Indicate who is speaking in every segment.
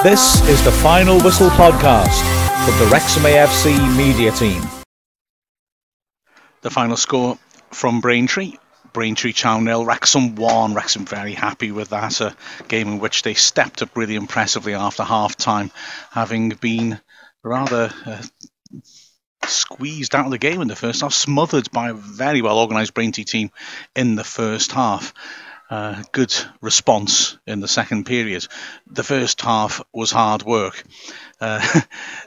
Speaker 1: This is the Final Whistle podcast from the Wrexham AFC media team.
Speaker 2: The final score from Braintree. Braintree 2-0, Wrexham 1. Wrexham very happy with that. A game in which they stepped up really impressively after half-time, having been rather squeezed out of the game in the first half, smothered by a very well organised Braintree team in the first half. Good response in the second period. The first half was hard work.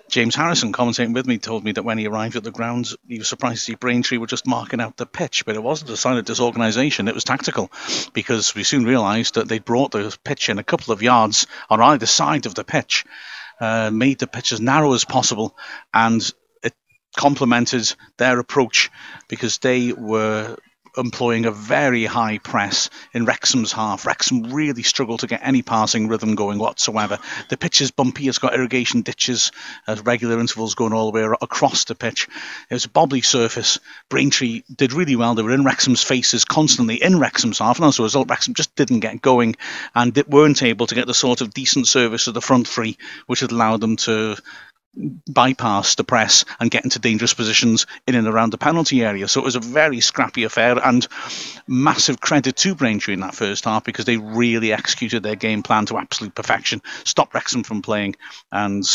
Speaker 2: James Harrison, commentating with me, told me that when he arrived at the grounds, he was surprised to see Braintree were just marking out the pitch, but it wasn't a sign of disorganisation, it was tactical, because we soon realised that they'd brought the pitch in a couple of yards on either side of the pitch, made the pitch as narrow as possible, and it complemented their approach because they were employing a very high press in Wrexham's half. Wrexham really struggled to get any passing rhythm going whatsoever. The pitch is bumpy, it's got irrigation ditches at regular intervals going all the way across the pitch. It was a bobbly surface. Braintree did really well. They were in Wrexham's faces constantly in Wrexham's half, and as a result Wrexham just didn't get going and weren't able to get the sort of decent service of the front three which had allowed them to bypass the press and get into dangerous positions in and around the penalty area. So it was a very scrappy affair, and massive credit to Braintree in that first half because they really executed their game plan to absolute perfection, stopped Wrexham from playing and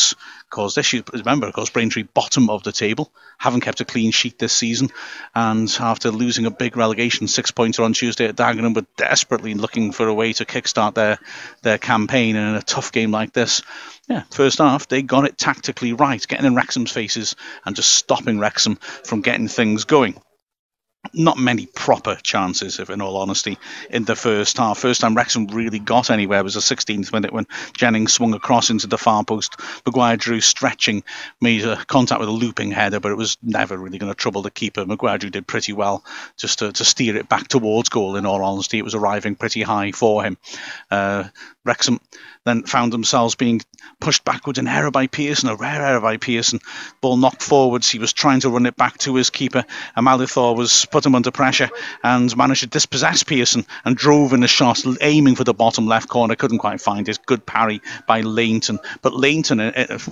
Speaker 2: caused issues. Remember, of course, Braintree bottom of the table, haven't kept a clean sheet this season, and after losing a big relegation 6-pointer on Tuesday at Dagenham, were desperately looking for a way to kickstart their campaign. And in a tough game like this, first half, they got it tactically right, getting in Wrexham's faces and just stopping Wrexham from getting things going. Not many proper chances, if in all honesty, in the first half. First time Wrexham really got anywhere was the 16th minute when Jennings swung across into the far post. Maguire-Drew stretching, made a contact with a looping header, but it was never really going to trouble the keeper. Maguire-Drew did pretty well just to steer it back towards goal, in all honesty. It was arriving pretty high for him. Wrexham then found themselves being pushed backwards, an error by Pearson, a rare error by Pearson. Ball knocked forwards, he was trying to run it back to his keeper. Amalithor was put him under pressure and managed to dispossess Pearson and drove in a shot, aiming for the bottom left corner, couldn't quite find it. Good parry by Lainton. But Lainton,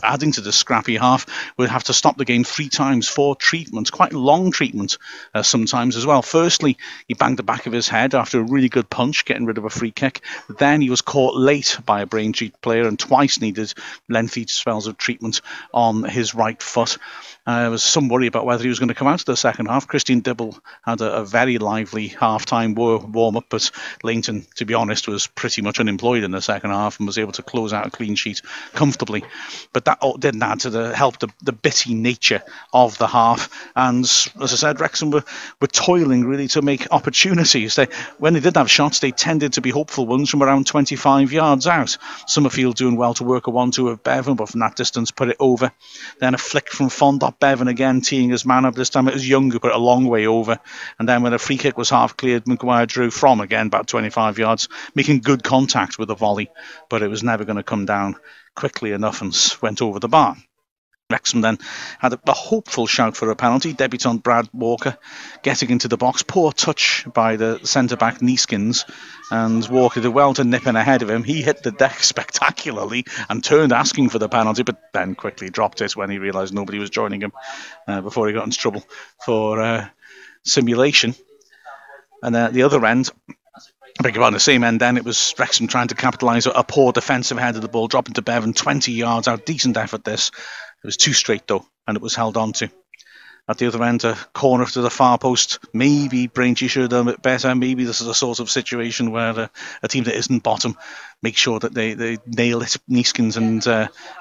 Speaker 2: adding to the scrappy half, would have to stop the game 3 times for treatments, quite long treatment sometimes as well. Firstly, he banged the back of his head after a really good punch, getting rid of a free kick. Then he was caught late by a Braintree player and twice needed lengthy spells of treatment on his right foot. There was some worry about whether he was going to come out of the second half. Christian Dibble had a very lively half-time warm-up, but Lainton, to be honest, was pretty much unemployed in the second half and was able to close out a clean sheet comfortably. But that didn't add to the bitty nature of the half. And as I said, Wrexham were toiling really to make opportunities. When they did have shots, they tended to be hopeful ones from around 25 yards out. Summerfield doing well to work a 1-2 of Bevan, but from that distance put it over. Then a flick from Fondop. Bevan again teeing his man up. This time it was Young who put it a long way over. And then when a free kick was half cleared, Maguire-Drew from, again, about 25 yards, making good contact with a volley. But it was never going to come down quickly enough and went over the bar. Wrexham then had a hopeful shout for a penalty. Debutant Brad Walker getting into the box. Poor touch by the centre-back Neeskins, and Walker did well to nip in ahead of him. He hit the deck spectacularly and turned asking for the penalty, but then quickly dropped it when he realised nobody was joining him before he got into trouble for simulation. And at the other end, on the same end then, it was Wrexham trying to capitalise a poor defensive head of the ball, dropping to Bevan 20 yards out. Decent effort this. It was too straight though, and it was held on to. At the other end, a corner to the far post. Maybe Braintree should have done it better. Maybe this is a sort of situation where a team that isn't bottom make sure that they nail it. Neeskins and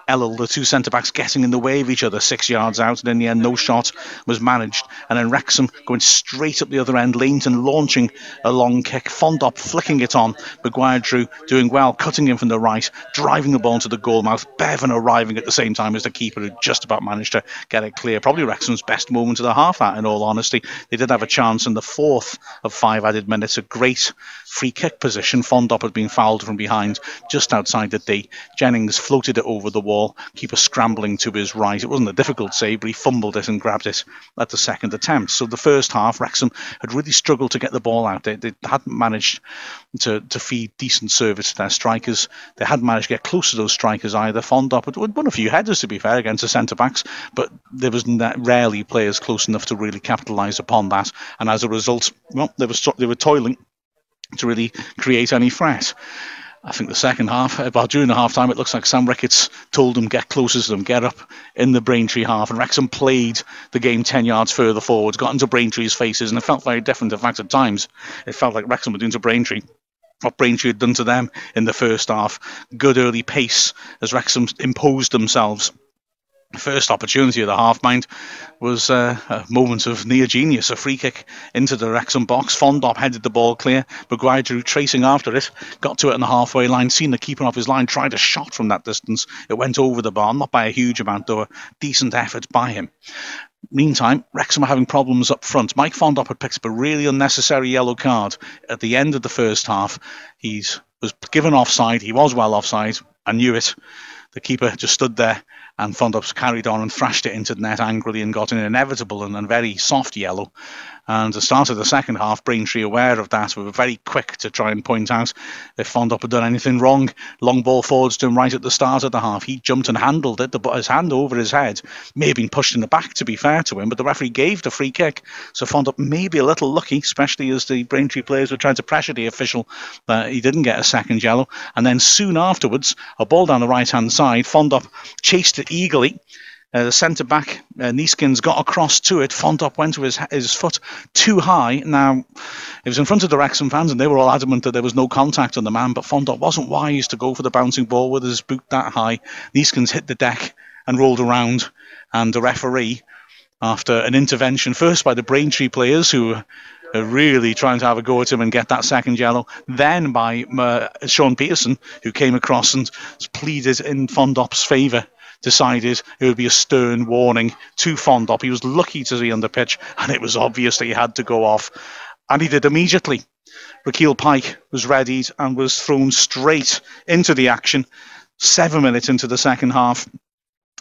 Speaker 2: Ellel, the two centre-backs, getting in the way of each other 6 yards out, and in the end no shot was managed. And then Wrexham going straight up the other end, Lainton launching a long kick, Fondop flicking it on, Maguire-Drew doing well, cutting in from the right, driving the ball into the goal mouth, Bevan arriving at the same time as the keeper, who just about managed to get it clear. Probably Wrexham's best moment of the half, that, in all honesty. They did have a chance in the 4th of 5 added minutes, a great free kick position. Fondop had been fouled from behind lines, just outside the D. Jennings floated it over the wall, keeper scrambling to his right. It wasn't a difficult save, but he fumbled it and grabbed it at the second attempt. So the first half, Wrexham had really struggled to get the ball out. They hadn't managed to feed decent service to their strikers. They hadn't managed to get close to those strikers either. Fondop had won a few headers, to be fair, against the centre-backs, but there was rarely players close enough to really capitalise upon that. And as a result, well, they were toiling to really create any threat. I think the second half, about during the half time, it looks like Sam Ricketts told them, get closer to them, get up in the Braintree half. And Wrexham played the game 10 yards further forwards, got into Braintree's faces, and it felt very different. In fact, at times, it felt like Wrexham were doing to Braintree what Braintree had done to them in the first half. Good early pace as Wrexham imposed themselves. First opportunity of the half, mind, was a moment of near genius. A free kick into the Wrexham box. Fondop headed the ball clear. Maguire tracing after it, got to it on the halfway line, seen the keeper off his line, tried a shot from that distance. It went over the bar, not by a huge amount, though a decent effort by him. Meantime, Wrexham are having problems up front. Mike Fondop had picked up a really unnecessary yellow card at the end of the first half. He was given offside. He was well offside. I knew it. The keeper just stood there, and Fondop's carried on and thrashed it into the net angrily and got an inevitable and very soft yellow. And at the start of the second half, Braintree, aware of that, were very quick to try and point out if Fondop had done anything wrong. Long ball forwards to him right at the start of the half. He jumped and handled it, his hand over his head. May have been pushed in the back, to be fair to him, but the referee gave the free kick. So Fondop may be a little lucky, especially as the Braintree players were trying to pressure the official, that he didn't get a second yellow. And then soon afterwards, a ball down the right-hand side, Fondop chased it eagerly. The centre-back, Neeskins, got across to it. Fondop went with his foot too high. Now, it was in front of the Wrexham fans, and they were all adamant that there was no contact on the man, but Fondop wasn't wise to go for the bouncing ball with his boot that high. Neeskins hit the deck and rolled around, and the referee, after an intervention first by the Braintree players, who are really trying to have a go at him and get that second yellow, then by Sean Pearson, who came across and pleaded in Fondop's favour, decided it would be a stern warning to Fondop. He was lucky to be on the pitch, and it was obvious that he had to go off, and he did immediately. Rakeal Pike was readied and was thrown straight into the action 7 minutes into the second half.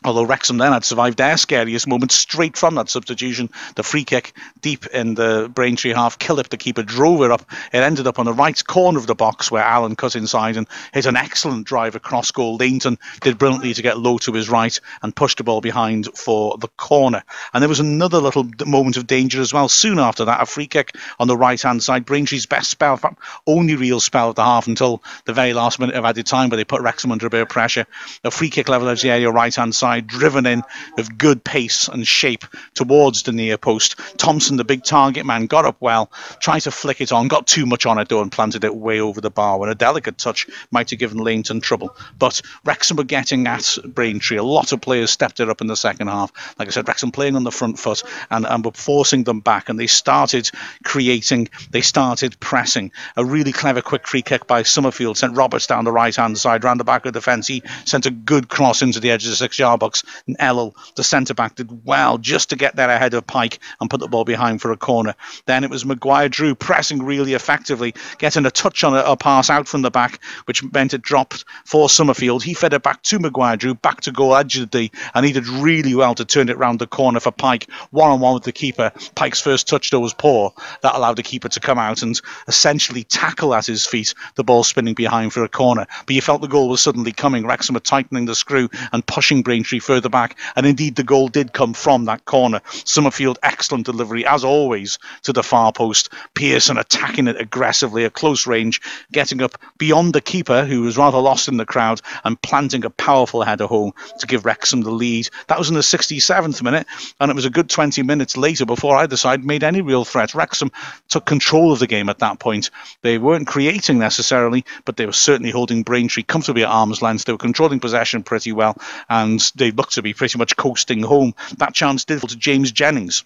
Speaker 2: Although Wrexham then had survived their scariest moment straight from that substitution. The free kick deep in the Braintree half. Killip, the keeper, drove it up. It ended up on the right corner of the box where Allen cut inside and hit an excellent drive across goal. Leighton did brilliantly to get low to his right and push the ball behind for the corner. And there was another little moment of danger as well. Soon after that, a free kick on the right-hand side. Braintree's best spell, only real spell of the half until the very last minute of added time, where they put Wrexham under a bit of pressure. A free kick level edge the area, right-hand side, driven in with good pace and shape towards the near post. Thompson, the big target man, got up well, tried to flick it on, got too much on it though and planted it way over the bar, when a delicate touch might have given Leighton trouble. But Wrexham were getting at Braintree. A lot of players stepped it up in the second half. Like I said, Wrexham playing on the front foot and were forcing them back, and they started creating, they started pressing. A really clever quick free kick by Summerfield sent Roberts down the right-hand side, round the back of the defence. He sent a good cross into the edge of the 6-yard box. And Ellel, the centre-back, did well just to get there ahead of Pike and put the ball behind for a corner. Then it was Maguire-Drew pressing really effectively, getting a touch on a pass out from the back, which meant it dropped for Summerfield. He fed it back to Maguire-Drew, back to goal edge of the D, and he did really well to turn it round the corner for Pike, one-on-one with the keeper. Pike's first touch, though, was poor. That allowed the keeper to come out and essentially tackle at his feet, the ball spinning behind for a corner. But you felt the goal was suddenly coming. Wrexham were tightening the screw and pushing Braintree further back, and indeed the goal did come from that corner. Summerfield, excellent delivery as always to the far post. Pearson attacking it aggressively at close range, getting up beyond the keeper, who was rather lost in the crowd, and planting a powerful header home to give Wrexham the lead. That was in the 67th minute, and it was a good 20 minutes later before either side made any real threat. Wrexham took control of the game at that point. They weren't creating necessarily, but they were certainly holding Braintree comfortably at arm's length. They were controlling possession pretty well, and they looked to be pretty much coasting home. That chance did fall to James Jennings,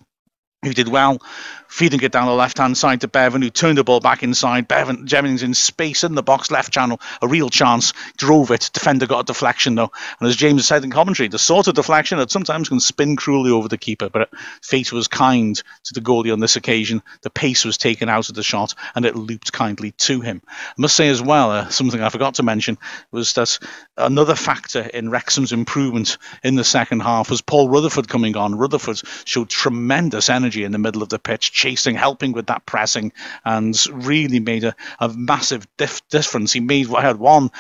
Speaker 2: who did well, feeding it down the left-hand side to Bevan, who turned the ball back inside. Jennings in space in the box, left channel, a real chance, drove it. Defender got a deflection, though. And as James said in commentary, the sort of deflection that sometimes can spin cruelly over the keeper, but fate was kind to the goalie on this occasion. The pace was taken out of the shot, and it looped kindly to him. I must say as well, something I forgot to mention, was that another factor in Wrexham's improvement in the second half was Paul Rutherford coming on. Rutherford showed tremendous energy in the middle of the pitch, chasing, helping with that pressing, and really made a massive difference. He had one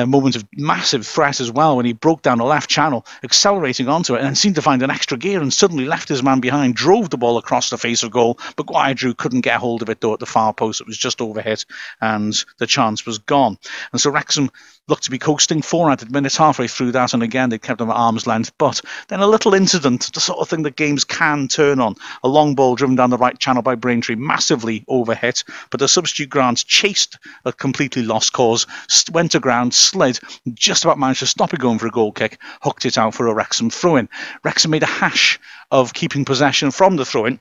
Speaker 2: moment of massive threat as well when he broke down the left channel, accelerating onto it, and seemed to find an extra gear and suddenly left his man behind, drove the ball across the face of goal. Maguire-Drew couldn't get hold of it, though, at the far post. It was just overhit, and the chance was gone. And so Wrexham looked to be coasting 4 added minutes halfway through that, and again they kept them at arm's length. But then a little incident, the sort of thing that games can turn on. A long ball driven down the right channel by Braintree, massively overhit, but the substitute Grant chased a completely lost cause, went to ground, slid, just about managed to stop it going for a goal kick, hooked it out for a Wrexham throw-in. Wrexham made a hash of keeping possession from the throw-in,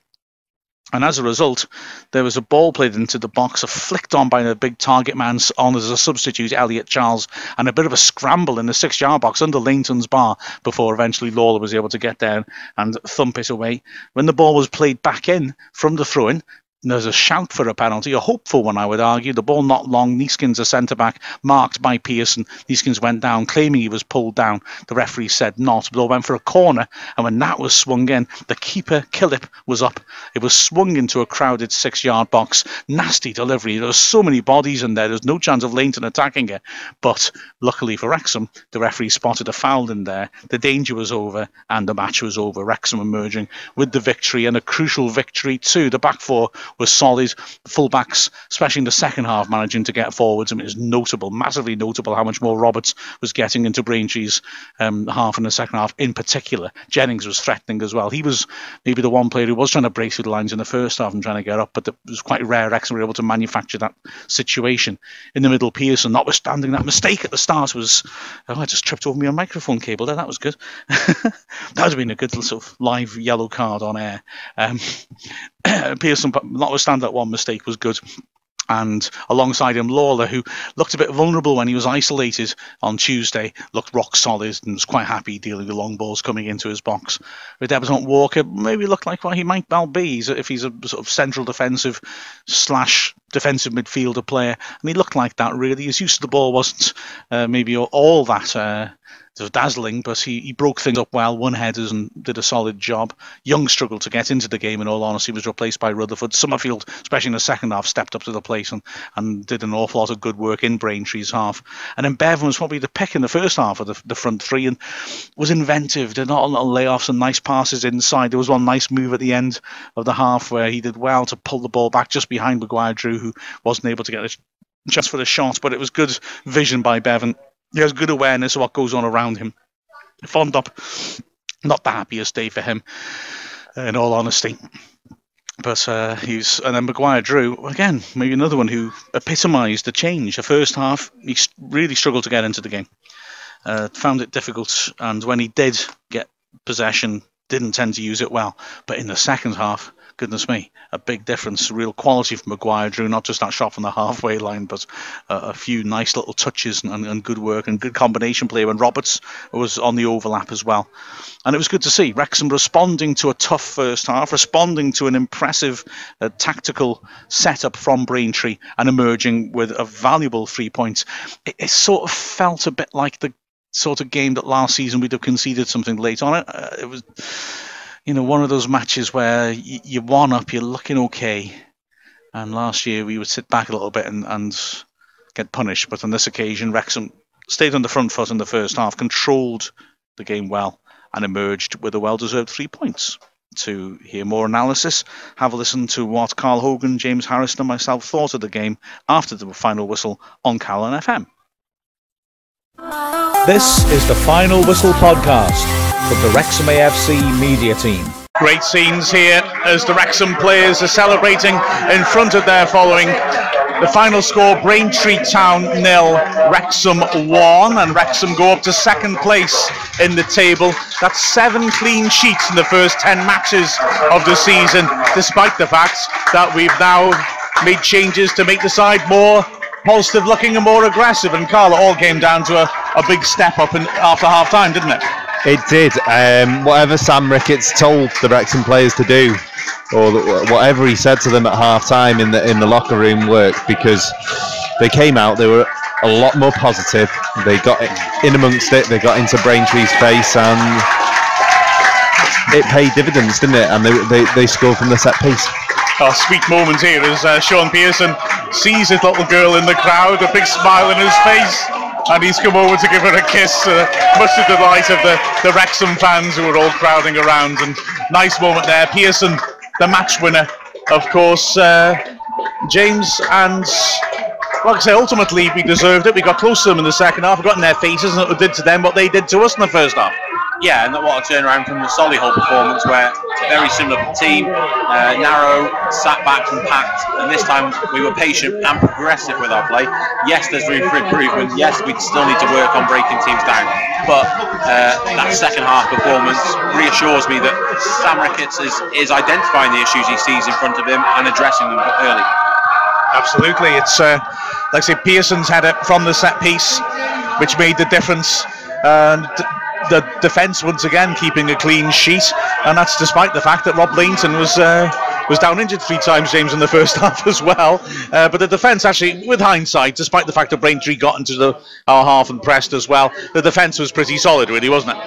Speaker 2: and as a result, there was a ball played into the box, flicked on by the big target man on as a substitute, Elliot Charles, and a bit of a scramble in the 6-yard box under Leighton's bar before eventually Lawler was able to get down and thump it away. When the ball was played back in from the throw-in, there's a shout for a penalty, a hopeful one, I would argue. The ball not long. Neeskins, a centre-back, marked by Pearson. Neeskins went down, claiming he was pulled down. The referee said not. The ball went for a corner, and when that was swung in, the keeper, Killip, was up. It was swung into a crowded 6-yard box. Nasty delivery. There were so many bodies in there. There was no chance of Leighton attacking it. But luckily for Wrexham, the referee spotted a foul in there. The danger was over, and the match was over. Wrexham emerging with the victory, and a crucial victory too. The back four was solid. Fullbacks, especially in the second half, managing to get forwards. I mean, it's notable, massively notable, how much more Roberts was getting into Braintree's half in the second half. In particular, Jennings was threatening as well. He was maybe the one player who was trying to break through the lines in the first half and trying to get up, but it was quite rare Wrexham were able to manufacture that situation. In the middle, Pearson, notwithstanding that mistake at the start, was... Oh, I just tripped over my microphone cable there. That was good. That would have been a good little sort of live yellow card on air. Pearson, notwithstanding that one mistake, was good. And alongside him, Lawler, who looked a bit vulnerable when he was isolated on Tuesday, looked rock solid and was quite happy dealing with long balls coming into his box. With Everton, Walker maybe looked like what he might well be if he's a sort of central defensive / defensive midfielder player. And he looked like that, really. His use of the ball wasn't maybe all that dazzling, but he broke things up well, won headers and did a solid job. Young struggled to get into the game, in all honesty, was replaced by Rutherford. Summerfield, especially in the second half, stepped up to the plate and did an awful lot of good work in Braintree's half. And then Bevan was probably the pick in the first half of the front three and was inventive, did not a lot of layoffs and nice passes inside. There was one nice move at the end of the half where he did well to pull the ball back just behind Maguire-Drew, who wasn't able to get a chance for the shot, but it was good vision by Bevan. He has good awareness of what goes on around him. Fond up, not the happiest day for him, in all honesty. But and then Maguire-Drew, again, maybe another one who epitomised the change. The first half, he really struggled to get into the game. Found it difficult, and when he did get possession, didn't tend to use it well. But in the second half, goodness me, a big difference, real quality from Maguire-Drew, not just that shot from the halfway line, but a few nice little touches and good work and good combination play when Roberts was on the overlap as well. And it was good to see Wrexham responding to a tough first half, responding to an impressive tactical setup from Braintree and emerging with a valuable 3 points. It sort of felt a bit like the sort of game that last season we'd have conceded something late on it. It was... one of those matches where you're 1-up, you're looking okay. And last year we would sit back a little bit and get punished. But on this occasion, Wrexham stayed on the front foot in the first half, controlled the game well, and emerged with a well-deserved 3 points. To hear more analysis, have a listen to what Carl Hogan, James Harrison and myself thought of the game after the final whistle on Calon FM.
Speaker 1: This is the Final Whistle podcast from the Wrexham AFC media team.
Speaker 2: Great scenes here as the Wrexham players are celebrating in front of their following The final score, Braintree Town 0, Wrexham 1, and Wrexham go up to second place in the table. That's 7 clean sheets in the first 10 matches of the season, despite the fact that we've now made changes to make the side more positive looking and more aggressive. And Carl, it all came down to a big step up after half time, didn't it?
Speaker 3: It did. Whatever Sam Ricketts told the Wrexham players to do, or whatever he said to them at half time in the locker room, worked, because they came out, they were a lot more positive, they got in amongst it, they got into Braintree's face, and it paid dividends, didn't it? And they scored from the set piece.
Speaker 2: Oh, sweet moment here as Sean Pearson sees his little girl in the crowd, a big smile on his face, and he's come over to give her a kiss, much to the delight of the Wrexham fans who were all crowding around. And nice moment there. Pearson, the match winner, of course. James, and like I say, ultimately we deserved it. We got close to them in the second half. We got in their faces, and it did to them what they did to us in the first half.
Speaker 4: Yeah, and what a turnaround from the Solihull performance, where very similar team, narrow, sat back and packed, and this time we were patient and progressive with our play. Yes, there's room for improvement. Yes, we still need to work on breaking teams down, but that second half performance reassures me that Sam Ricketts is identifying the issues he sees in front of him and addressing them early.
Speaker 2: Absolutely. It's like I say, Pearson's had it from the set piece, which made the difference, and the defence once again keeping a clean sheet, and that's despite the fact that Rob Lainton was down injured 3 times, James, in the first half as well. But the defence, actually, with hindsight, despite the fact that Braintree got into our half and pressed as well, the defence was pretty solid, really, wasn't it?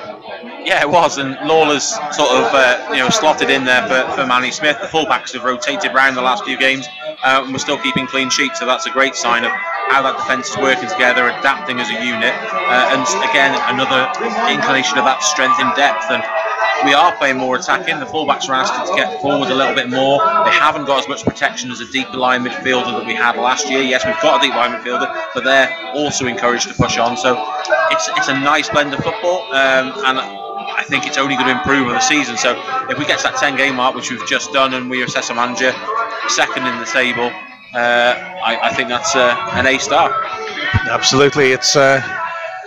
Speaker 4: Yeah, it was, and Lawler's sort of slotted in there for Manny Smith. The fullbacks have rotated round the last few games, and we're still keeping clean sheets, so that's a great sign of how that defence is working together, adapting as a unit, and again another inclination of that strength in depth. And we are playing more attacking. The fullbacks are asked to get forward a little bit more. They haven't got as much protection as a deep line midfielder that we had last year. Yes, we've got a deep line midfielder, but they're also encouraged to push on. So it's a nice blend of football, and I think it's only going to improve over the season. So if we get to that 10-game mark, which we've just done, and we assess a manager second in the table, I think that's an A star.
Speaker 2: Absolutely. It's a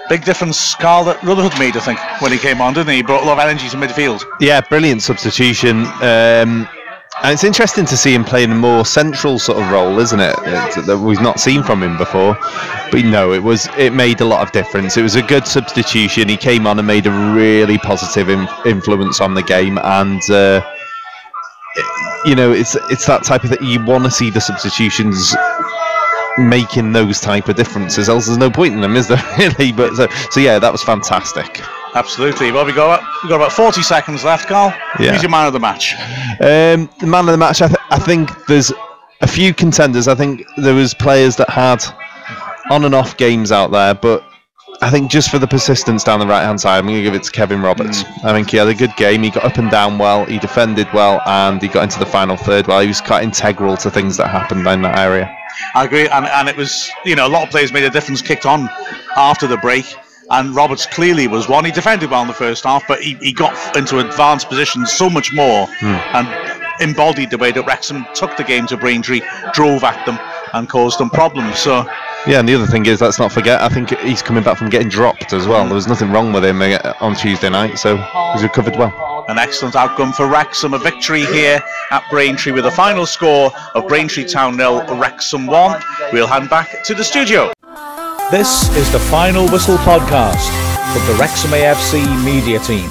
Speaker 2: big difference, Carl, that Rutherford made, I think, when he came on, didn't he? He brought a lot of energy to midfield. Yeah, brilliant substitution. And it's interesting to see him play in a more central sort of role, isn't it? That we've not seen from him before. But no, it made a lot of difference. It was a good substitution. He came on and made a really positive influence on the game. And it's that type of thing. You want to see the substitutions making those type of differences, else there's no point in them, is there, really? But so yeah, that was fantastic. Absolutely. Well, we've got about 40 seconds left, Carl. Yeah. Who's your man of the match?
Speaker 3: The man of the match, I think there's a few contenders. I think there was players that had on and off games out there, but I think just for the persistence down the right-hand side, I'm going to give it to Kevin Roberts. I think he had a good game. He got up and down well, he defended well, and he got into the final third well. He was quite integral to things that happened in that area.
Speaker 2: I agree, and it was, a lot of players made a difference, kicked on after the break, and Roberts clearly was one. He defended well in the first half, but he got into advanced positions so much more and embodied the way that Wrexham took the game to Braintree, drove at them and caused them problems. So
Speaker 3: yeah, and the other thing is, let's not forget, I think he's coming back from getting dropped as well. There was nothing wrong with him on Tuesday night, so he's recovered well.
Speaker 2: An excellent outcome for Wrexham, a victory here at Braintree with a final score of Braintree Town 0, Wrexham 1. We'll hand back to the studio.
Speaker 1: This is the Final Whistle podcast from the Wrexham AFC media team.